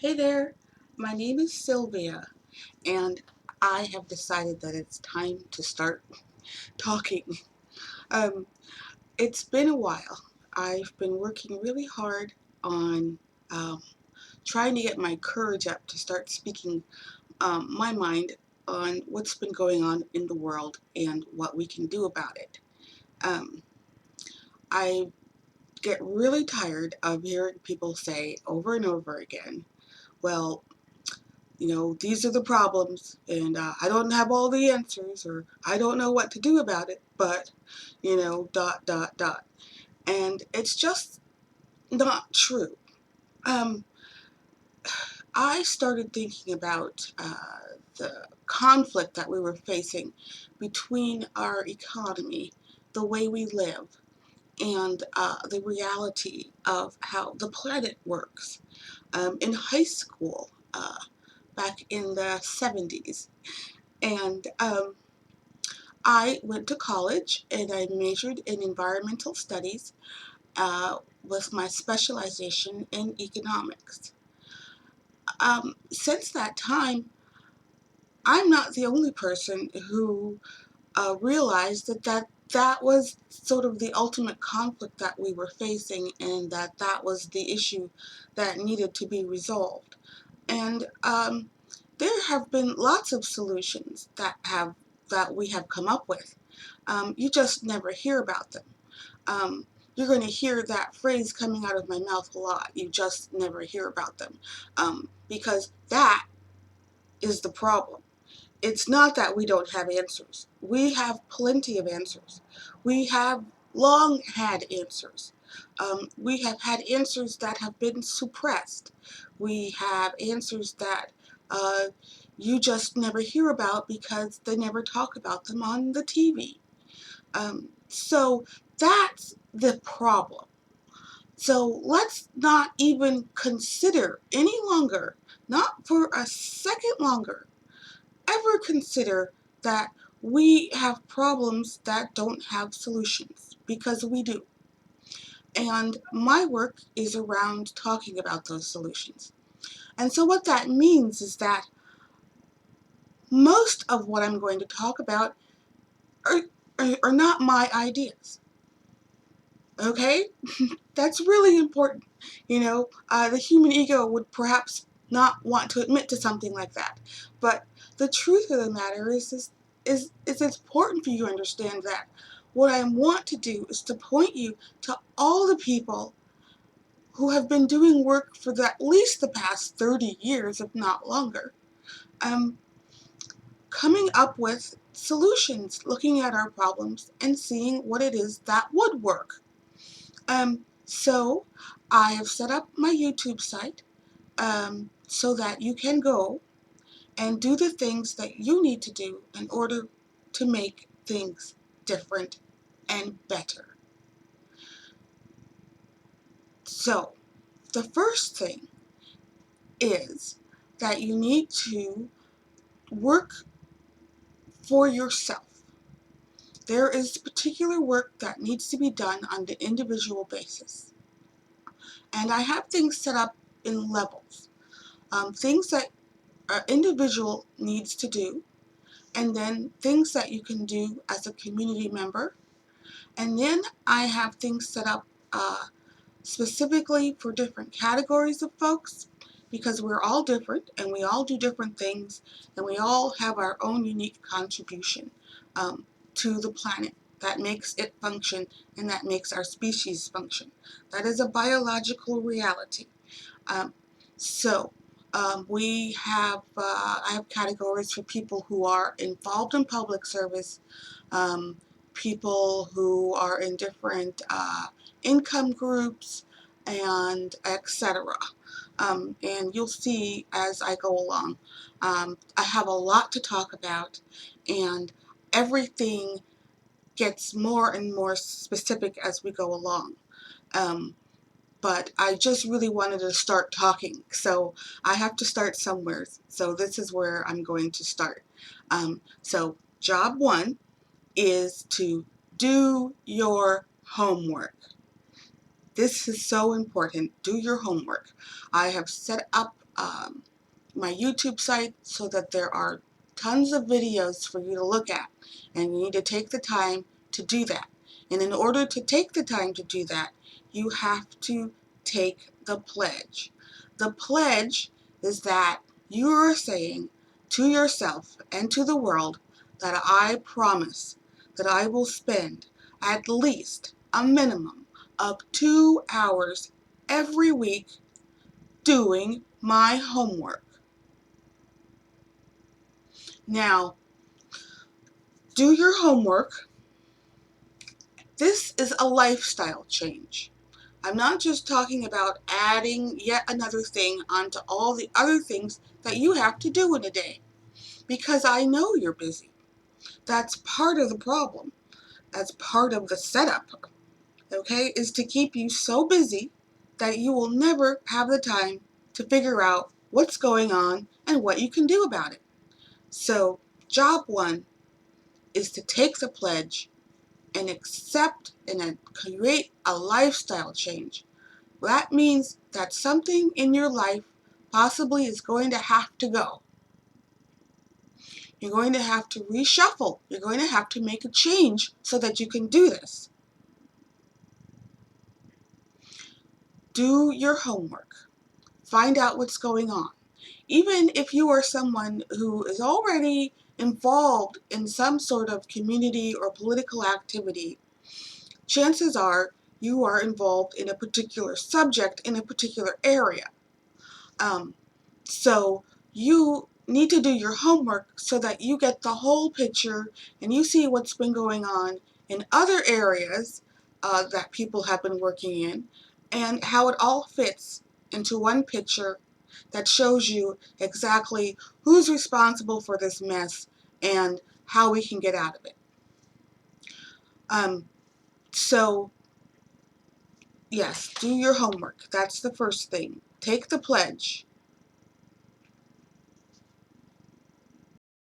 Hey there, my name is Sylvia, and I have decided that it's time to start talking. Um, it's been a while. I've been working really hard on um, trying to get my courage up to start speaking my mind on what's been going on in the world and what we can do about it. Um, I get really tired of hearing people say over and over again, well, these are the problems, and I don't have all the answers, or I don't know what to do about it, but, dot, dot, dot. And it's just not true. Um, I started thinking about the conflict that we were facing between our economy, the way we live, and the reality of how the planet works. In high school, back in the 70s, and I went to college and I majored in environmental studies with my specialization in economics. Since that time, I'm not the only person who realized that was sort of the ultimate conflict that we were facing, and that was the issue that needed to be resolved. And there have been lots of solutions that we have come up with. You just never hear about them. You're going to hear that phrase coming out of my mouth a lot. You just never hear about them, because that is the problem. It's not that we don't have answers. We have plenty of answers. We have long had answers. We have had answers that have been suppressed. We have answers that uh, you just never hear about because they never talk about them on the TV. So that's the problem. So let's not even consider any longer, not for a second longer, ever consider that we have problems that don't have solutions, because we do. And my work is around talking about those solutions. And so what that means is that most of what I'm going to talk about are, are not my ideas. Okay? That's really important. The human ego would perhaps not want to admit to something like that. But the truth of the matter is it's important for you to understand that what I want to do is to point you to all the people who have been doing work for at least the past 30 years, if not longer, um, coming up with solutions, looking at our problems and seeing what it is that would work. So I have set up my YouTube site so that you can go and do the things that you need to do in order to make things different and better. So the first thing is that you need to work for yourself. There is particular work that needs to be done on the individual basis. And I have things set up in levels. Things that an individual needs to do, and then things that you can do as a community member. And then I have things set up specifically for different categories of folks, because we're all different and we all do different things, and we all have our own unique contribution to the planet that makes it function and that makes our species function. That is a biological reality. Um, so I have categories for people who are involved in public service, um, people who are in different income groups, and etc. And you'll see as I go along. I have a lot to talk about, and everything gets more and more specific as we go along. Um, but I just really wanted to start talking, so I have to start somewhere. So this is where I'm going to start. So job one is to do your homework. This is so important. Do your homework. I have set up um, my YouTube site so that there are tons of videos for you to look at, and you need to take the time to do that. And in order to take the time to do that, you have to take the pledge. The pledge is that you are saying to yourself and to the world that I promise that I will spend at least a minimum of 2 hours every week doing my homework. Now, do your homework. This is a lifestyle change. I'm not just talking about adding yet another thing onto all the other things that you have to do in a day, because I know you're busy. That's part of the problem. That's part of the setup, okay, is to keep you so busy that you will never have the time to figure out what's going on and what you can do about it. So, job one is to take the pledge and accept and create a lifestyle change. That means that something in your life possibly is going to have to go. You're going to have to reshuffle. You're going to have to make a change so that you can do this. Do your homework. Find out what's going on. Even if you are someone who is already involved in some sort of community or political activity, chances are you are involved in a particular subject in a particular area. So you need to do your homework so that you get the whole picture and you see what's been going on in other areas that people have been working in, and how it all fits into one picture that shows you exactly who's responsible for this mess and how we can get out of it. So yes, do your homework. That's the first thing. Take the pledge.